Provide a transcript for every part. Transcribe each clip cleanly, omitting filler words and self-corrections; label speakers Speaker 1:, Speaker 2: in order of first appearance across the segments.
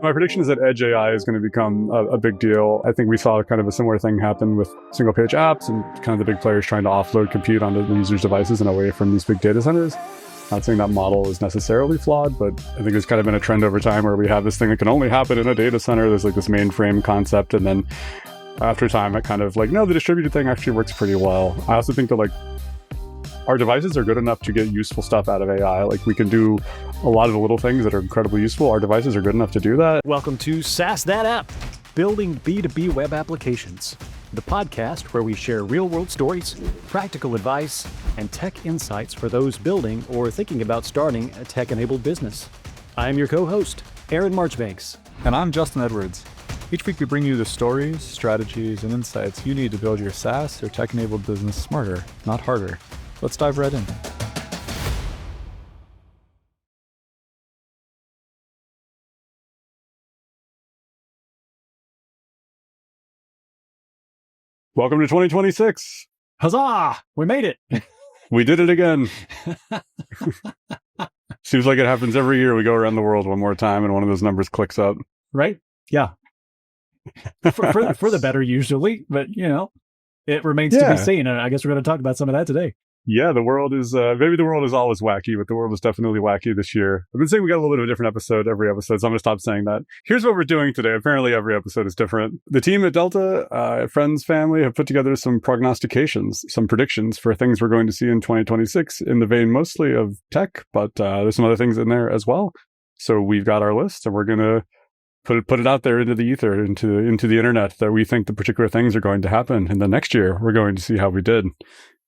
Speaker 1: My prediction is that edge AI is going to become a big deal. I think we saw kind of a similar thing happen with single page apps and kind of the big players trying to offload compute onto the users' devices and away from these big data centers. Not saying that model is necessarily flawed, but I think there's kind of been a trend over time where we have this thing that can only happen in a data center. There's like this mainframe concept, and then after time it kind of like, no, the distributed thing actually works pretty well. I also think that like our devices are good enough to get useful stuff out of AI. Like we can do a lot of the little things that are incredibly useful. Our devices are good enough to do that.
Speaker 2: Welcome to SaaS That App, building B2B Web Applications, the podcast where we share real-world stories, practical advice, and tech insights for those building or thinking about starting a tech-enabled business. I'm your co-host, Aaron Marchbanks.
Speaker 3: And I'm Justin Edwards. Each week we bring you the stories, strategies, and insights you need to build your SaaS or tech-enabled business smarter, not harder. Let's dive right in.
Speaker 1: Welcome to 2026.
Speaker 2: Huzzah! We made it!
Speaker 1: We did it again. Seems like it happens every year. We go around the world one more time and one of those numbers clicks up.
Speaker 2: Right? Yeah. for the better usually, but you know, it remains to be seen. And I guess we're going to talk about some of that today.
Speaker 1: Yeah, the world is, maybe the world is always wacky, but the world is definitely wacky this year. I've been saying we got a little bit of a different episode every episode, so I'm going to stop saying that. Here's what we're doing today. Apparently every episode is different. The team at Delta, friends, family, have put together some prognostications, some predictions for things we're going to see in 2026 in the vein mostly of tech, but there's some other things in there as well. So we've got our list and we're going to put it out there into the ether, into the internet, that we think the particular things are going to happen. And then next year, we're going to see how we did.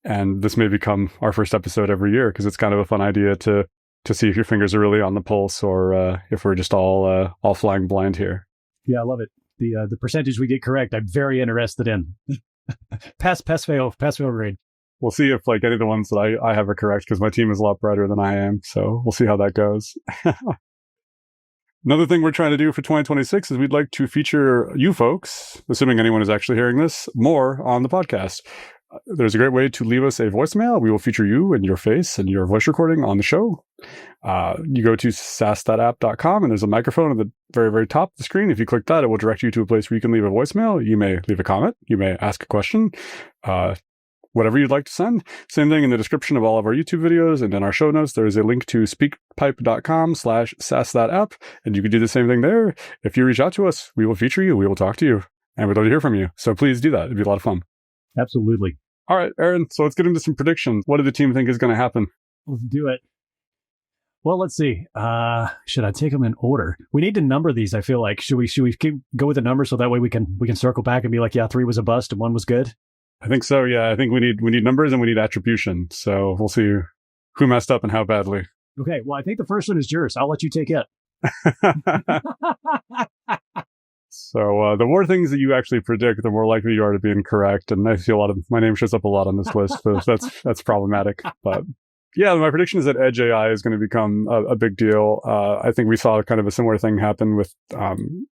Speaker 1: And this may become our first episode every year because it's kind of a fun idea to see if your fingers are really on the pulse or if we're just all flying blind here.
Speaker 2: Yeah, I love it. The percentage we get correct, I'm very interested in. pass, fail grade.
Speaker 1: We'll see if like any of the ones that I have are correct because my team is a lot brighter than I am. So we'll see how that goes. Another thing we're trying to do for 2026 is we'd like to feature you folks, assuming anyone is actually hearing this, more on the podcast. There's a great way to leave us a voicemail. We will feature you and your face and your voice recording on the show. You go to SaaSThatApp.com and there's a microphone at the very, very top of the screen. If you click that, it will direct you to a place where you can leave a voicemail. You may leave a comment. You may ask a question. Whatever you'd like to send. Same thing in the description of all of our YouTube videos and in our show notes. There is a link to speakpipe.com/SaaS That App. And you can do the same thing there. If you reach out to us, we will feature you. We will talk to you. And we'd love to hear from you. So please do that. It'd be a lot of fun.
Speaker 2: Absolutely.
Speaker 1: All right, Aaron, so let's get into some predictions. What do the team think is going to happen?
Speaker 2: Let's do it. Well, let's see. Should I take them in order? We need to number these, I feel like. Should we go with the number so that way we can circle back and be like, yeah, 3 was a bust and 1 was good?
Speaker 1: I think so, yeah. I think we need numbers and we need attribution. So we'll see who messed up and how badly.
Speaker 2: Okay, well, I think the first one is yours. I'll let you take it.
Speaker 1: So the more things that you actually predict, the more likely you are to be incorrect. And I see my name shows up a lot on this list, so that's problematic. But yeah, my prediction is that edge AI is going to become a big deal. I think we saw kind of a similar thing happen with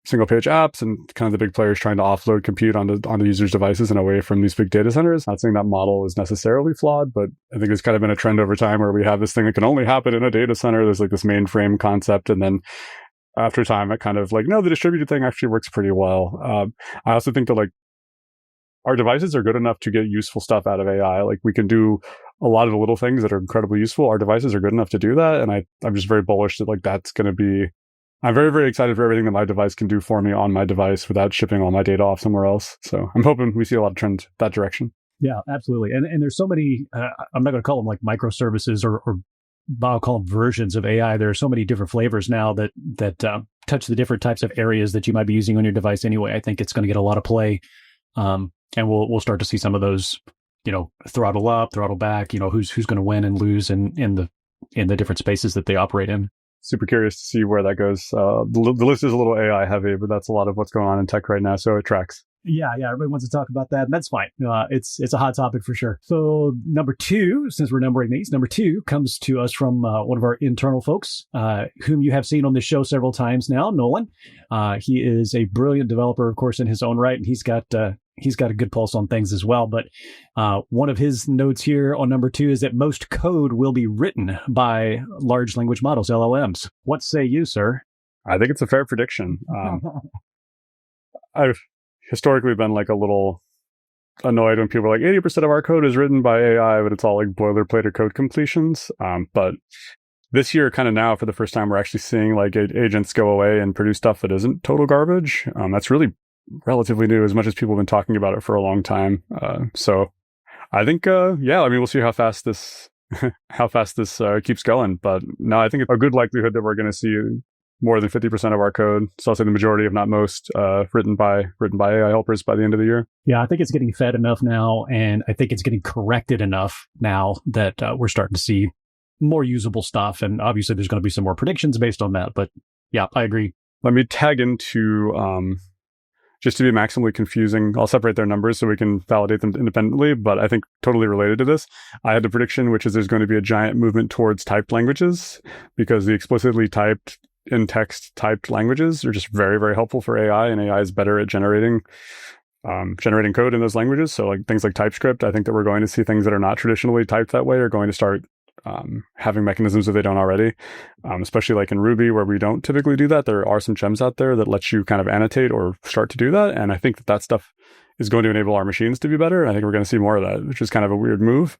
Speaker 1: single page apps and kind of the big players trying to offload compute onto users' devices and away from these big data centers. Not saying that model is necessarily flawed, but I think there's kind of been a trend over time where we have this thing that can only happen in a data center. There's like this mainframe concept, and then after time, it kind of like, no, the distributed thing actually works pretty well. I also think that like our devices are good enough to get useful stuff out of AI. Like we can do a lot of the little things that are incredibly useful. Our devices are good enough to do that. And I'm just very bullish that like that's going to be, I'm very, very excited for everything that my device can do for me on my device without shipping all my data off somewhere else. So I'm hoping we see a lot of trend that direction.
Speaker 2: Yeah, absolutely. And there's so many, I'm not going to call them like microservices or I'll call them versions of AI. There are so many different flavors now that touch the different types of areas that you might be using on your device anyway. I think it's going to get a lot of play. And we'll start to see some of those, throttle up, throttle back, who's going to win and lose in the different spaces that they operate in.
Speaker 1: Super curious to see where that goes. The list is a little AI heavy, but that's a lot of what's going on in tech right now. So it tracks.
Speaker 2: Yeah. Everybody wants to talk about that. And that's fine. It's a hot topic for sure. So number 2, since we're numbering these, number 2 comes to us from one of our internal folks, whom you have seen on the show several times now, Nolan. He is a brilliant developer, of course, in his own right, and he's got a good pulse on things as well. But one of his notes here on number 2 is that most code will be written by large language models, LLMs. What say you, sir?
Speaker 1: I think it's a fair prediction. I've historically been like a little annoyed when people are like 80% of our code is written by AI, but it's all like boilerplate or code completions. But this year, kind of now, for the first time, we're actually seeing like agents go away and produce stuff that isn't total garbage. That's really relatively new, as much as people have been talking about it for a long time. So I think, we'll see how fast this keeps going. But no, I think it's a good likelihood that we're going to see more than 50% of our code. So I'll say the majority, if not most, written by AI helpers by the end of the year.
Speaker 2: Yeah, I think it's getting fed enough now, and I think it's getting corrected enough now that we're starting to see more usable stuff. And obviously, there's going to be some more predictions based on that. But yeah, I agree.
Speaker 1: Let me tag into, just to be maximally confusing, I'll separate their numbers so we can validate them independently. But I think totally related to this, I had the prediction, which is there's going to be a giant movement towards typed languages, because the explicitly typed in text typed languages are just very, very helpful for AI, and AI is better at generating code in those languages. So like things like TypeScript, I think that we're going to see things that are not traditionally typed that way are going to start having mechanisms that they don't already, especially like in Ruby, where we don't typically do that. There are some gems out there that let you kind of annotate or start to do that. And I think that stuff is going to enable our machines to be better. I think we're going to see more of that, which is kind of a weird move.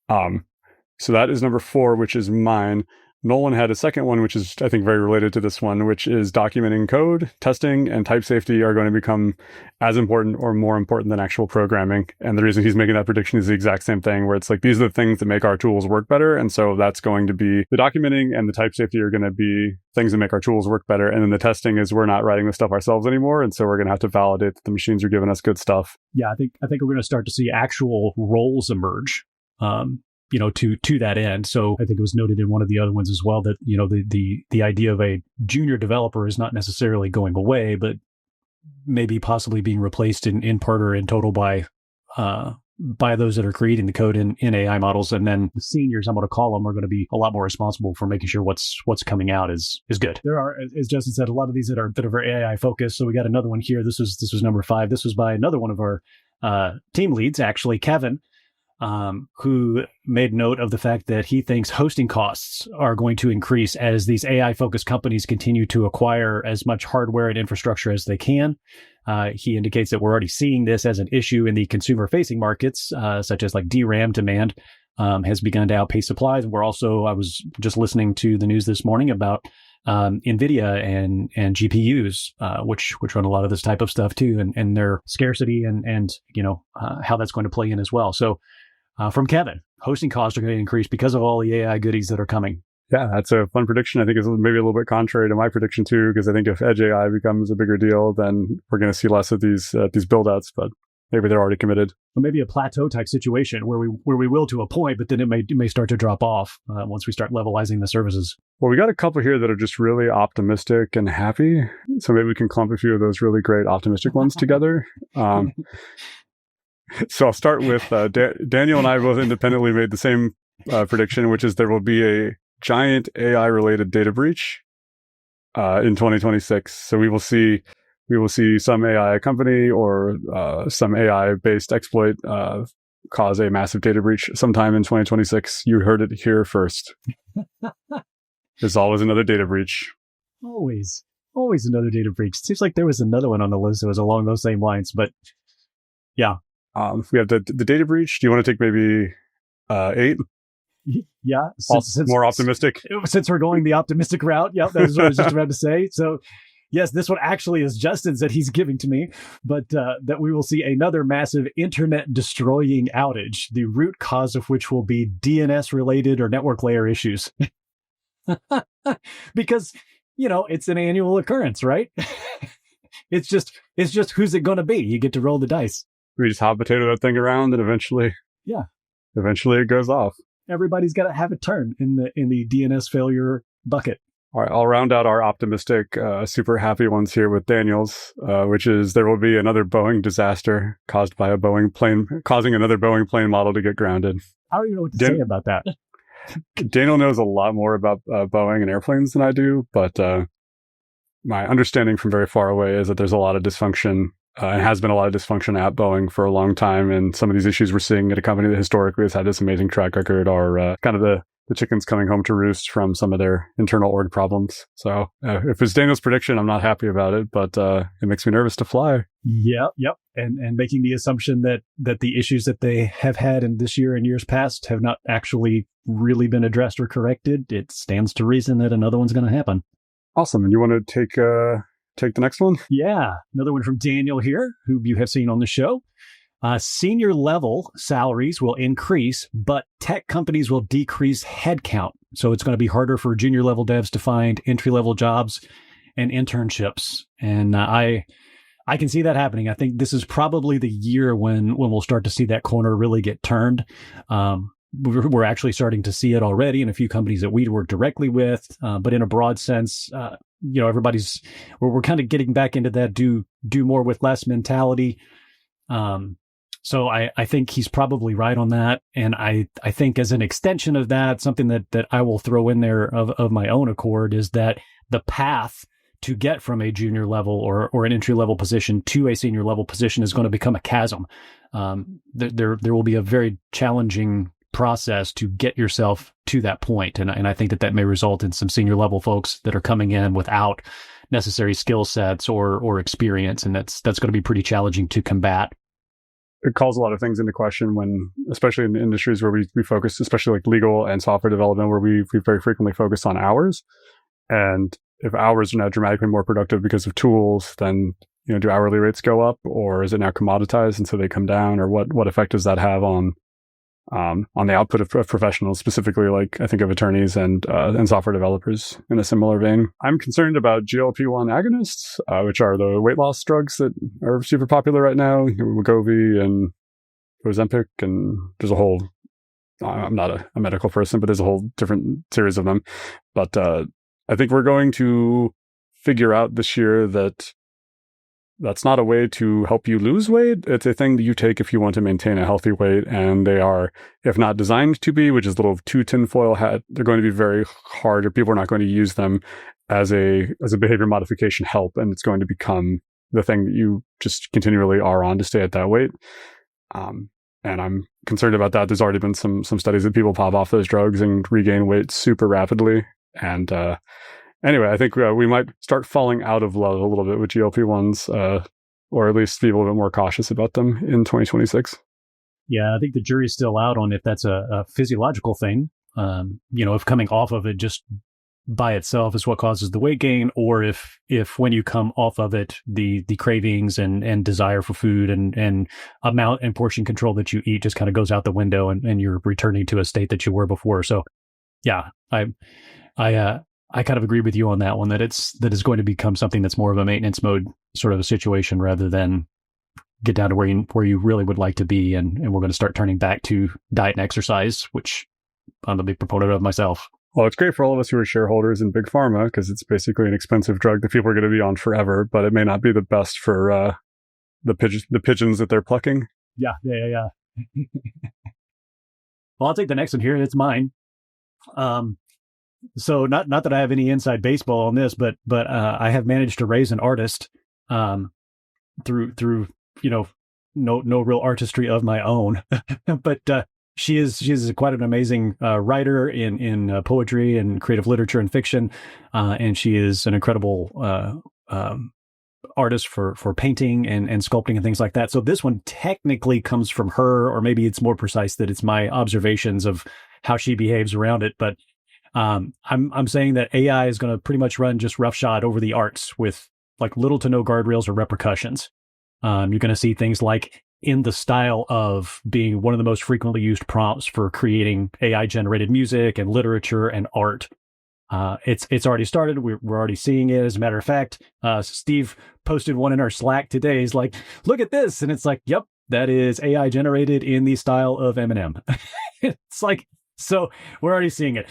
Speaker 1: So that is number 4, which is mine. Nolan had a second one, which is, I think, very related to this one, which is documenting code, testing, and type safety are going to become as important or more important than actual programming. And the reason he's making that prediction is the exact same thing, where it's like, these are the things that make our tools work better. And so that's going to be the documenting, and the type safety are going to be things that make our tools work better. And then the testing is we're not writing the stuff ourselves anymore. And so we're going to have to validate that the machines are giving us good stuff.
Speaker 2: Yeah, I think we're going to start to see actual roles emerge. To that end. So I think it was noted in one of the other ones as well that, the idea of a junior developer is not necessarily going away, but maybe possibly being replaced in part or in total by those that are creating the code in AI models. And then the seniors, I'm going to call them, are going to be a lot more responsible for making sure what's coming out is good. There are, as Justin said, a lot of these that are very AI focused. So we got another one here. This was number 5. This was by another one of our team leads, actually, Kevin, who made note of the fact that he thinks hosting costs are going to increase as these AI-focused companies continue to acquire as much hardware and infrastructure as they can. He indicates that we're already seeing this as an issue in the consumer-facing markets, such as like DRAM demand has begun to outpace supplies. I was just listening to the news this morning about NVIDIA and GPUs, which run a lot of this type of stuff too, and their scarcity and how that's going to play in as well. So from Kevin, hosting costs are going to increase because of all the AI goodies that are coming.
Speaker 1: Yeah, that's a fun prediction. I think it's maybe a little bit contrary to my prediction too, because I think if Edge AI becomes a bigger deal, then we're going to see less of these build-outs, but maybe they're already committed.
Speaker 2: Or maybe a plateau type situation where we will to a point, but then it may start to drop off once we start levelizing the services.
Speaker 1: Well, we got a couple here that are just really optimistic and happy. So maybe we can clump a few of those really great optimistic ones together. So I'll start with Daniel and I both independently made the same prediction, which is there will be a giant AI-related data breach in 2026. So we will see some AI company or some AI-based exploit cause a massive data breach sometime in 2026. You heard it here first. There's always another data breach.
Speaker 2: Always another data breach. Seems like there was another one on the list that was along those same lines, but yeah.
Speaker 1: We have the data breach. Do you want to take maybe 8?
Speaker 2: Yeah.
Speaker 1: Since more optimistic?
Speaker 2: Since we're going the optimistic route. Yeah, that was what I was just about to say. So yes, this one actually is Justin's that he's giving to me, but that we will see another massive internet destroying outage, the root cause of which will be DNS related or network layer issues. Because, it's an annual occurrence, right? It's just who's it going to be? You get to roll the dice.
Speaker 1: We just hot potato that thing around, and eventually it goes off.
Speaker 2: Everybody's got to have a turn in the DNS failure bucket.
Speaker 1: All right, I'll round out our optimistic, super happy ones here with Daniel's, which is there will be another Boeing disaster caused by a Boeing plane, causing another Boeing plane model to get grounded.
Speaker 2: I don't even know what to say about that.
Speaker 1: Daniel knows a lot more about Boeing and airplanes than I do, but my understanding from very far away is that there's a lot of dysfunction and has been a lot of dysfunction at Boeing for a long time. And some of these issues we're seeing at a company that historically has had this amazing track record are kind of the chickens coming home to roost from some of their internal org problems. So if it's Daniel's prediction, I'm not happy about it, but it makes me nervous to fly.
Speaker 2: Yep. And making the assumption that the issues that they have had in this year and years past have not actually really been addressed or corrected, it stands to reason that another one's going to happen.
Speaker 1: Awesome. And you want to take the next one?
Speaker 2: Yeah. Another one from Daniel here, who you have seen on the show. Senior level salaries will increase, but tech companies will decrease headcount. So it's going to be harder for junior level devs to find entry level jobs and internships. And I can see that happening. I think this is probably the year when we'll start to see that corner really get turned. We're actually starting to see it already in a few companies that we work directly with, but in a broad sense, we're kind of getting back into that do more with less mentality. So I think he's probably right on that. And I think as an extension of that, something that I will throw in there of my own accord is that the path to get from a junior level or an entry level position to a senior level position is going to become a chasm. There will be a very challenging process to get yourself to that point. And I think that may result in some senior level folks that are coming in without necessary skill sets or experience. And that's going to be pretty challenging to combat.
Speaker 1: It calls a lot of things into question when, especially in the industries where we focus, especially like legal and software development, where we very frequently focus on hours. And if hours are now dramatically more productive because of tools, then, do hourly rates go up, or is it now commoditized and so they come down, or what effect does that have on the output of professionals, specifically like I think of attorneys and software developers in a similar vein? I'm concerned about GLP-1 agonists, which are the weight loss drugs that are super popular right now, Wegovy and Ozempic, and there's a whole, I'm not a medical person, but there's a whole different series of them. But I think we're going to figure out this year that that's not a way to help you lose weight. It's a thing that you take if you want to maintain a healthy weight. And they are, if not designed to be, which is a little too tinfoil hat, they're going to be very hard, or people are not going to use them as a behavior modification help. And it's going to become the thing that you just continually are on to stay at that weight. And I'm concerned about that. There's already been some studies that people pop off those drugs and regain weight super rapidly. And anyway, I think we might start falling out of love a little bit with GLP-1s, or at least be a little bit more cautious about them in 2026.
Speaker 2: Yeah, I think the jury's still out on if that's a physiological thing. If coming off of it just by itself is what causes the weight gain, or if when you come off of it, the cravings and desire for food and amount and portion control that you eat just kind of goes out the window and you're returning to a state that you were before. So, yeah, I kind of agree with you on that one, that it's going to become something that's more of a maintenance mode sort of a situation rather than get down to where you really would like to be. And we're going to start turning back to diet and exercise, which I'm a big proponent of myself.
Speaker 1: Well, it's great for all of us who are shareholders in Big Pharma because it's basically an expensive drug that people are going to be on forever, but it may not be the best for the pigeons that they're plucking.
Speaker 2: Yeah. Well, I'll take the next one here. It's mine. So not that I have any inside baseball on this, but I have managed to raise an artist through no real artistry of my own, but she is quite an amazing writer in poetry and creative literature and fiction, and she is an incredible artist for painting and sculpting and things like that. So this one technically comes from her, or maybe it's more precise that it's my observations of how she behaves around it, but. I'm saying that AI is going to pretty much run just roughshod over the arts with like little to no guardrails or repercussions. You're going to see things like in the style of being one of the most frequently used prompts for creating AI generated music and literature and art. It's already started. We're already seeing it. As a matter of fact, Steve posted one in our Slack today. He's like, look at this. And it's like, yep, that is AI generated in the style of Eminem. It's like, so we're already seeing it.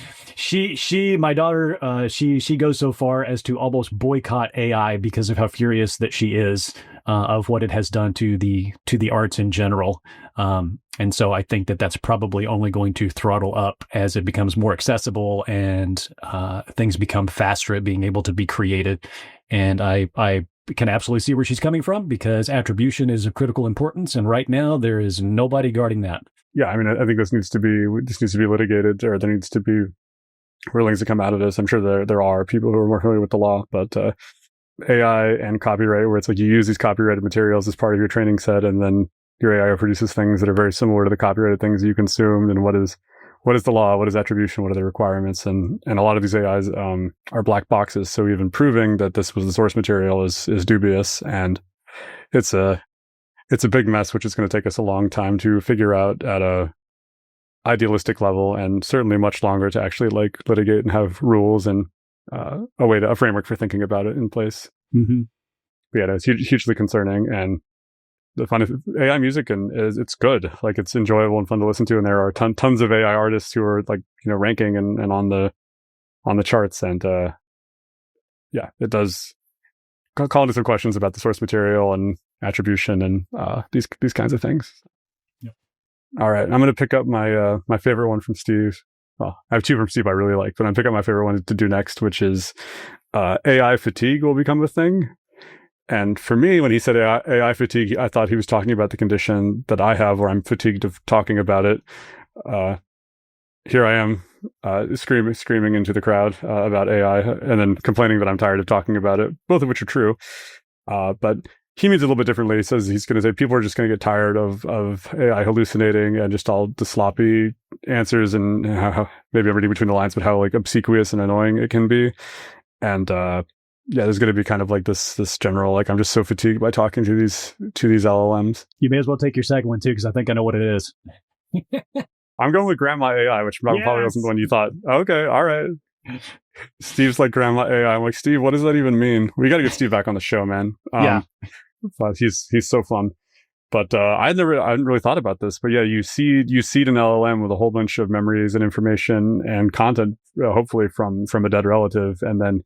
Speaker 2: My daughter, she goes so far as to almost boycott AI because of how furious that she is of what it has done to the arts in general. And so I think that that's probably only going to throttle up as it becomes more accessible and things become faster at being able to be created. And I can absolutely see where she's coming from because attribution is of critical importance. And right now there is nobody guarding that.
Speaker 1: yeah, I mean, I think this needs to be litigated, or there needs to be rulings that come out of this. I'm sure there are people who are more familiar with the law, but AI and copyright, where it's like you use these copyrighted materials as part of your training set, and then your AI produces things that are very similar to the copyrighted things you consumed. And what is the law? What is attribution? What are the requirements? And a lot of these AIs are black boxes. So even proving that this was the source material is dubious, and it's a big mess, which is going to take us a long time to figure out at a idealistic level, and certainly much longer to actually like litigate and have rules and a framework for thinking about it in place.
Speaker 2: Mm-hmm.
Speaker 1: But yeah, it's hugely concerning. And the fun of AI music is it's good, like it's enjoyable and fun to listen to. And there are tons of AI artists who are like, ranking and on the charts. And yeah, it does call into some questions about the source material and attribution and these kinds of things.
Speaker 2: Yep.
Speaker 1: All right, I'm going to pick up my my favorite one from Steve. Well, I have two from Steve I really like, but I'm picking up my favorite one to do next, which is AI fatigue will become a thing. And for me, when he said AI fatigue, I thought he was talking about the condition that I have, where I'm fatigued of talking about it. Here I am screaming into the crowd about AI, and then complaining that I'm tired of talking about it, both of which are true. But he means it a little bit differently. He says he's going to say people are just going to get tired of AI hallucinating and just all the sloppy answers, and how maybe I'm reading between the lines, but how like obsequious and annoying it can be. And yeah, there's going to be kind of like this general, like, I'm just so fatigued by talking to these LLMs.
Speaker 2: You may as well take your second one too, because I think I know what it is.
Speaker 1: I'm going with Grandma AI, which probably wasn't the one you thought. Okay, all right. Steve's like Grandma AI. I'm like, Steve, what does that even mean? We got to get Steve back on the show, man.
Speaker 2: Yeah,
Speaker 1: but he's so fun. But I hadn't really thought about this. But yeah, you seed an LLM with a whole bunch of memories and information and content, hopefully from a dead relative, and then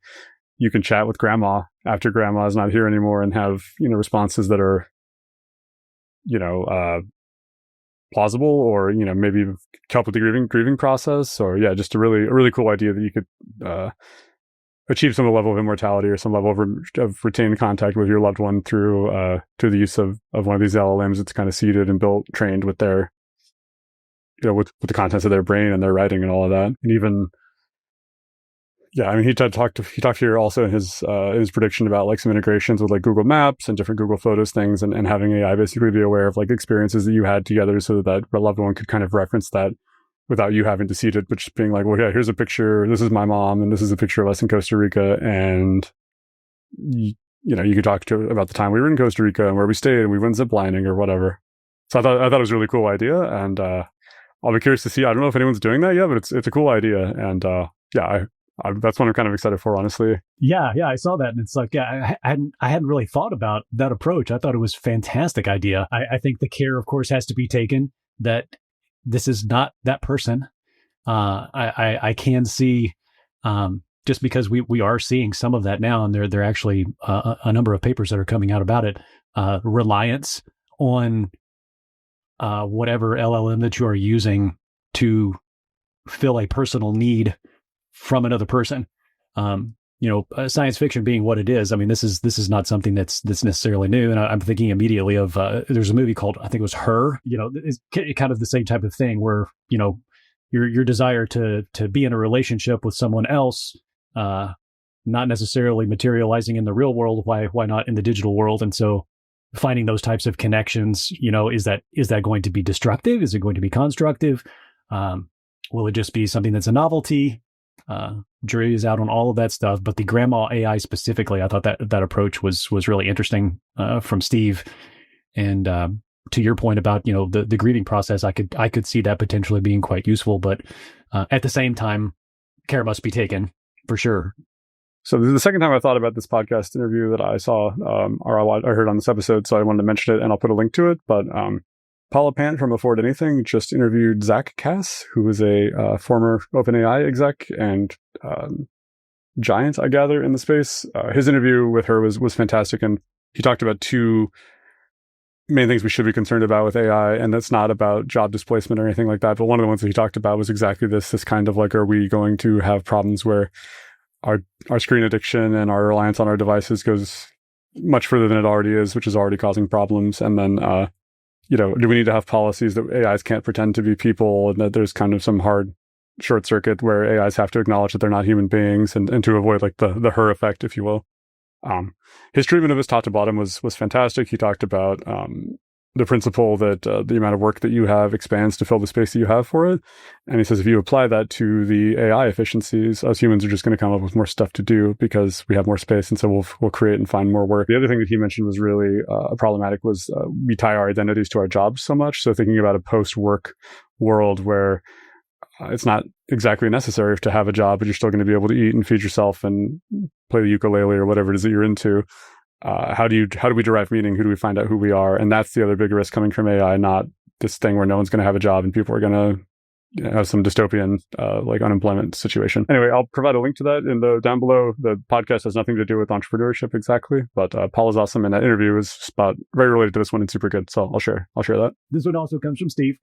Speaker 1: you can chat with Grandma after Grandma's not here anymore and have responses that are plausible, or maybe help with the grieving process, or yeah, just a really cool idea that you could achieve some level of immortality or some level of retained contact with your loved one through the use of one of these LLMs that's kind of seeded and built, trained with their with the contents of their brain and their writing and all of that. And even yeah, I mean, he talked here also in his prediction about like some integrations with like Google Maps and different Google Photos things, and having AI basically be aware of like experiences that you had together, so that a loved one could kind of reference that without you having to seed it, but just being like, well, yeah, here's a picture. This is my mom, and this is a picture of us in Costa Rica, and you could talk about the time we were in Costa Rica and where we stayed, and we went ziplining or whatever. So I thought it was a really cool idea, and I'll be curious to see. I don't know if anyone's doing that yet, but it's a cool idea, and yeah, that's what I'm kind of excited for, honestly.
Speaker 2: Yeah, I saw that, and it's like, yeah, I hadn't really thought about that approach. I thought it was a fantastic idea. I think the care, of course, has to be taken that this is not that person. I can see, just because we are seeing some of that now, and there are actually a number of papers that are coming out about it. Reliance on whatever LLM that you are using to fill a personal need from another person. Science fiction being what it is, I mean, this is not something that's necessarily new. And I'm thinking immediately of there's a movie called, I think it was Her. It's kind of the same type of thing where your desire to be in a relationship with someone else, not necessarily materializing in the real world. Why not in the digital world? And so finding those types of connections, is that going to be destructive? Is it going to be constructive? Will it just be something that's a novelty? Jury is out on all of that stuff, but the Grandma AI specifically, I thought that approach was really interesting from Steve. And to your point about the grieving process, I could see that potentially being quite useful, but at the same time, care must be taken for sure.
Speaker 1: So this is the second time I thought about this podcast interview that I saw or I heard on this episode, so I wanted to mention it, and I'll put a link to it. But Paula Pant from Afford Anything just interviewed Zach Cass, who is a former OpenAI exec and giant, I gather, in the space. His interview with her was fantastic, and he talked about two main things we should be concerned about with AI, and that's not about job displacement or anything like that. But one of the ones that he talked about was exactly this kind of like, are we going to have problems where our screen addiction and our reliance on our devices goes much further than it already is, which is already causing problems, and then do we need to have policies that AIs can't pretend to be people, and that there's kind of some hard short circuit where AIs have to acknowledge that they're not human beings, and to avoid like the her effect, if you will. His treatment of his top to bottom was fantastic. He talked about the principle that the amount of work that you have expands to fill the space that you have for it. And he says if you apply that to the AI efficiencies, us humans are just going to come up with more stuff to do because we have more space, and so we'll create and find more work. The other thing that he mentioned was really problematic was we tie our identities to our jobs so much. So thinking about a post-work world where it's not exactly necessary to have a job, but you're still going to be able to eat and feed yourself and play the ukulele or whatever it is that you're into. How do we derive meaning? Who do we find out who we are? And that's the other big risk coming from AI, not this thing where no one's going to have a job and people are going to have some dystopian like unemployment situation. Anyway, I'll provide a link to that down below. The podcast has nothing to do with entrepreneurship exactly, but Paul is awesome, and that interview is very related to this one and super good. So I'll share that.
Speaker 2: This one also comes from Steve.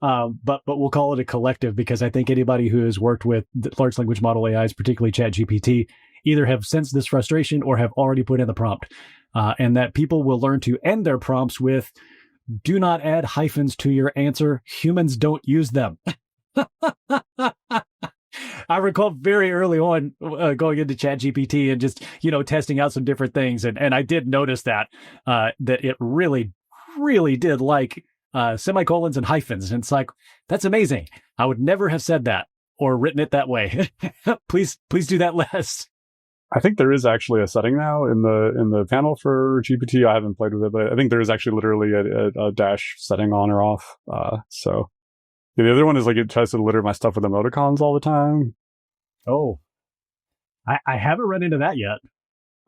Speaker 2: But we'll call it a collective, because I think anybody who has worked with large language model AIs, particularly ChatGPT, either have sensed this frustration or have already put in the prompt. And that people will learn to end their prompts with, do not add hyphens to your answer. Humans don't use them. I recall very early on going into ChatGPT and just, testing out some different things. And I did notice that it really, really did like semicolons and hyphens. And it's like, that's amazing. I would never have said that or written it that way. Please do that less.
Speaker 1: I think there is actually a setting now in the panel for GPT. I haven't played with it, but I think there is actually literally a dash setting on or off. So the other one is like it tries to litter my stuff with emoticons all the time.
Speaker 2: Oh, I haven't run into that yet.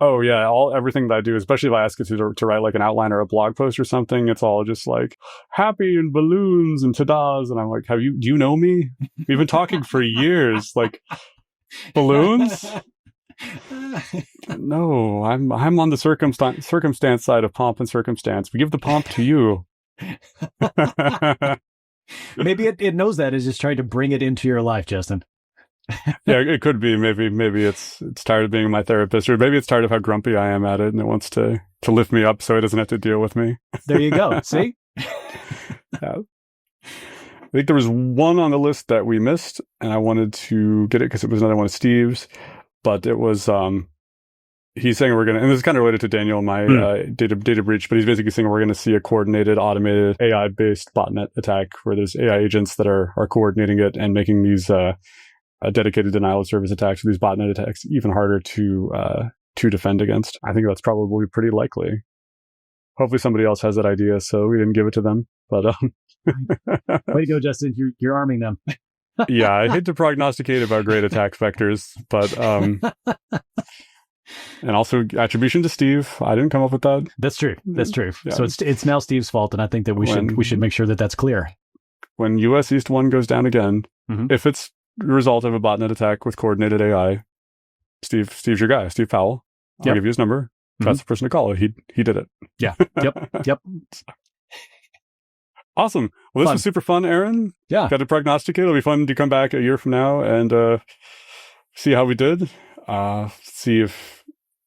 Speaker 1: Oh yeah, everything that I do, especially if I ask it to write like an outline or a blog post or something, it's all just like happy and balloons and ta-das, and I'm like, do you know me? We've been talking for years. Like, balloons? No, I'm on the circumstance side of pomp and circumstance. We give the pomp to you.
Speaker 2: Maybe it knows that, is just trying to bring it into your life, Justin.
Speaker 1: Yeah, it could be. Maybe it's tired of being my therapist, or maybe it's tired of how grumpy I am at it, and it wants to lift me up so it doesn't have to deal with me.
Speaker 2: There you go. See?
Speaker 1: Yeah. I think there was one on the list that we missed, and I wanted to get it because it was another one of Steve's, but it was he's saying we're going to, and this is kind of related to Daniel, my data breach, but he's basically saying we're going to see a coordinated, automated, AI-based botnet attack where there's AI agents that are coordinating it and making these dedicated denial of service attacks, these botnet attacks, even harder to defend against. I think that's probably pretty likely. Hopefully somebody else has that idea, so we didn't give it to them. But
Speaker 2: way to go, Justin! You're arming them.
Speaker 1: Yeah, I hate to prognosticate about great attack vectors, but and also attribution to Steve. I didn't come up with that.
Speaker 2: That's true. Yeah. So it's now Steve's fault, and I think that we should make sure that that's clear.
Speaker 1: When US East 1 goes down again, if it's the result of a botnet attack with coordinated AI, Steve's your guy, Steve Powell. I'll give you his number. That's the person to call. He did it.
Speaker 2: Yeah. Yep.
Speaker 1: Awesome. Well, this was super fun, Aaron.
Speaker 2: Yeah.
Speaker 1: Got to prognosticate. It'll be fun to come back a year from now and see how we did. See if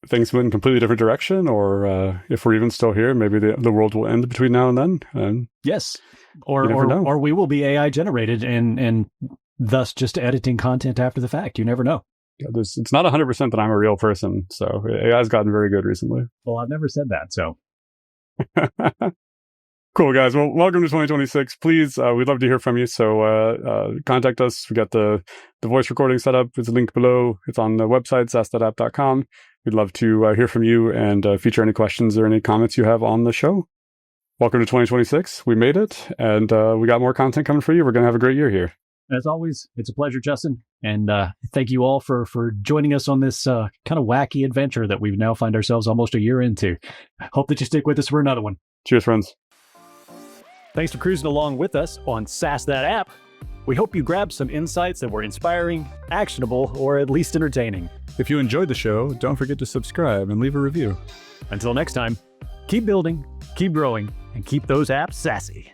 Speaker 1: things went in a completely different direction, or if we're even still here. Maybe the world will end between now and then. And
Speaker 2: yes. Or we will be AI generated and thus just editing content after the fact. You never know.
Speaker 1: Yeah, it's not 100% that I'm a real person. So AI's gotten very good recently.
Speaker 2: Well, I've never said that. So.
Speaker 1: Cool, guys. Well, welcome to 2026. Please, we'd love to hear from you. So contact us. We got the voice recording set up. There's a link below. It's on the website, SaaS.app.com. We'd love to hear from you and feature any questions or any comments you have on the show. Welcome to 2026. We made it, and we got more content coming for you. We're going to have a great year here.
Speaker 2: As always, it's a pleasure, Justin. And thank you all for joining us on this kind of wacky adventure that we've now find ourselves almost a year into. Hope that you stick with us for another one.
Speaker 1: Cheers, friends.
Speaker 2: Thanks for cruising along with us on SaaS That App. We hope you grabbed some insights that were inspiring, actionable, or at least entertaining.
Speaker 3: If you enjoyed the show, don't forget to subscribe and leave a review.
Speaker 2: Until next time, keep building, keep growing, and keep those apps sassy.